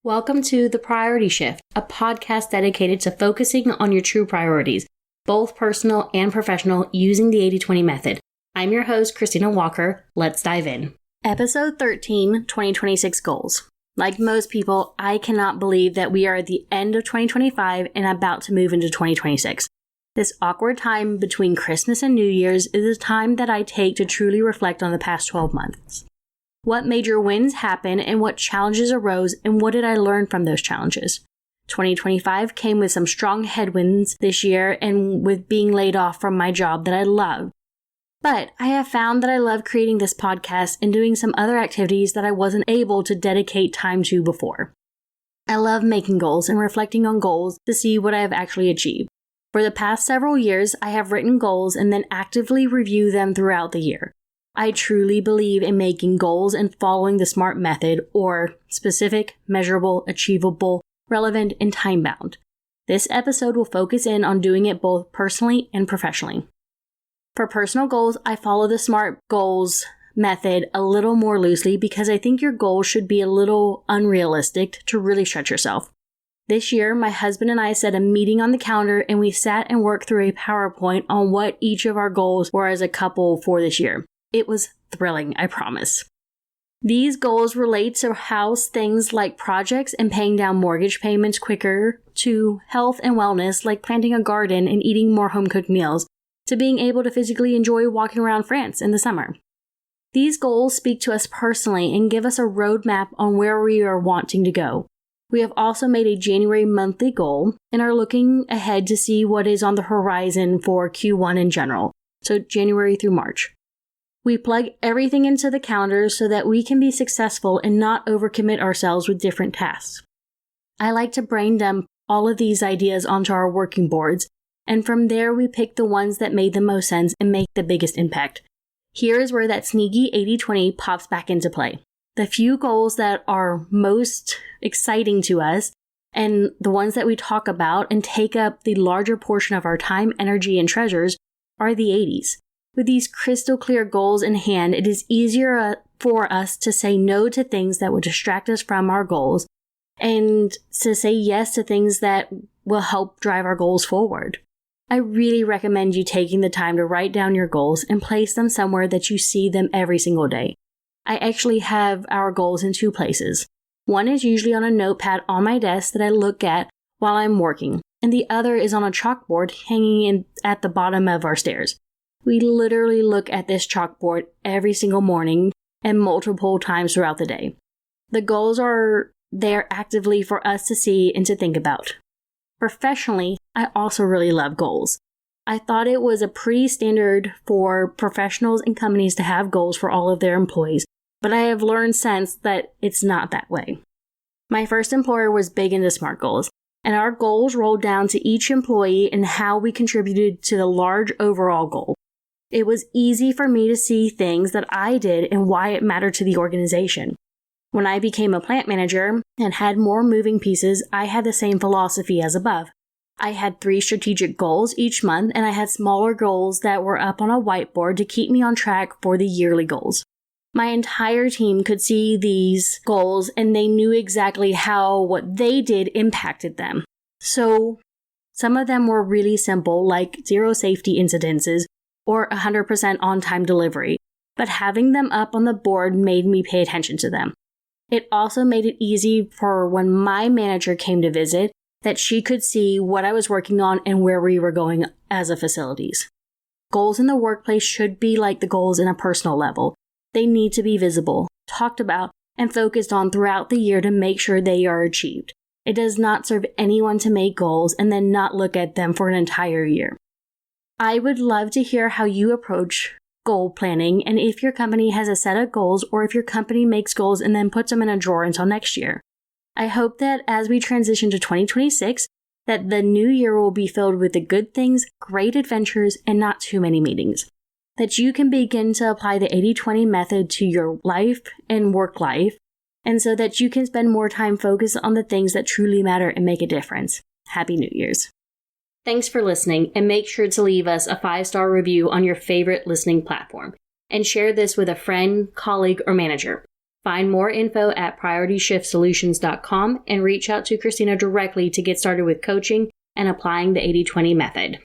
Welcome to The Priority Shift, a podcast dedicated to focusing on your true priorities, both personal and professional, using the 80-20 method. I'm your host, Christina Walker. Let's dive in. Episode 13, 2026 Goals. Like most people, I cannot believe that we are at the end of 2025 and about to move into 2026. This awkward time between Christmas and New Year's is a time that I take to truly reflect on the past 12 months. What major wins happened and what challenges arose and what did I learn from those challenges? 2025 came with some strong headwinds this year and with being laid off from my job that I love. But I have found that I love creating this podcast and doing some other activities that I wasn't able to dedicate time to before. I love making goals and reflecting on goals to see what I have actually achieved. For the past several years, I have written goals and then actively review them throughout the year. I truly believe in making goals and following the SMART method, or specific, measurable, achievable, relevant, and time-bound. This episode will focus in on doing it both personally and professionally. For personal goals, I follow the SMART goals method a little more loosely because I think your goals should be a little unrealistic to really stretch yourself. This year, my husband and I set a meeting on the calendar and we sat and worked through a PowerPoint on what each of our goals were as a couple for this year. It was thrilling, I promise. These goals relate to house things like projects and paying down mortgage payments quicker, to health and wellness like planting a garden and eating more home-cooked meals, to being able to physically enjoy walking around France in the summer. These goals speak to us personally and give us a roadmap on where we are wanting to go. We have also made a January monthly goal and are looking ahead to see what is on the horizon for Q1 in general, so January through March. We plug everything into the calendar so that we can be successful and not overcommit ourselves with different tasks. I like to brain dump all of these ideas onto our working boards, and from there we pick the ones that made the most sense and make the biggest impact. Here is where that sneaky 80-20 pops back into play. The few goals that are most exciting to us, and the ones that we talk about and take up the larger portion of our time, energy, and treasures, are the 80s. With these crystal clear goals in hand, it is easier for us to say no to things that would distract us from our goals and to say yes to things that will help drive our goals forward. I really recommend you taking the time to write down your goals and place them somewhere that you see them every single day. I actually have our goals in two places. One is usually on a notepad on my desk that I look at while I'm working, and the other is on a chalkboard hanging at the bottom of our stairs. We literally look at this chalkboard every single morning and multiple times throughout the day. The goals are there actively for us to see and to think about. Professionally, I also really love goals. I thought it was a pretty standard for professionals and companies to have goals for all of their employees, but I have learned since that it's not that way. My first employer was big into SMART goals, and our goals rolled down to each employee and how we contributed to the large overall goal. It was easy for me to see things that I did and why it mattered to the organization. When I became a plant manager and had more moving pieces, I had the same philosophy as above. I had 3 strategic goals each month, and I had smaller goals that were up on a whiteboard to keep me on track for the yearly goals. My entire team could see these goals, and they knew exactly how what they did impacted them. So, some of them were really simple, like 0 safety incidences, or 100% on-time delivery, but having them up on the board made me pay attention to them. It also made it easy for when my manager came to visit that she could see what I was working on and where we were going as a facilities. Goals in the workplace should be like the goals in a personal level. They need to be visible, talked about, and focused on throughout the year to make sure they are achieved. It does not serve anyone to make goals and then not look at them for an entire year. I would love to hear how you approach goal planning and if your company has a set of goals or if your company makes goals and then puts them in a drawer until next year. I hope that as we transition to 2026, that the new year will be filled with the good things, great adventures, and not too many meetings. That you can begin to apply the 80-20 method to your life and work life, and so that you can spend more time focused on the things that truly matter and make a difference. Happy New Year's. Thanks for listening, and make sure to leave us a 5-star review on your favorite listening platform, and share this with a friend, colleague, or manager. Find more info at PriorityShiftSolutions.com and reach out to Christina directly to get started with coaching and applying the 80-20 method.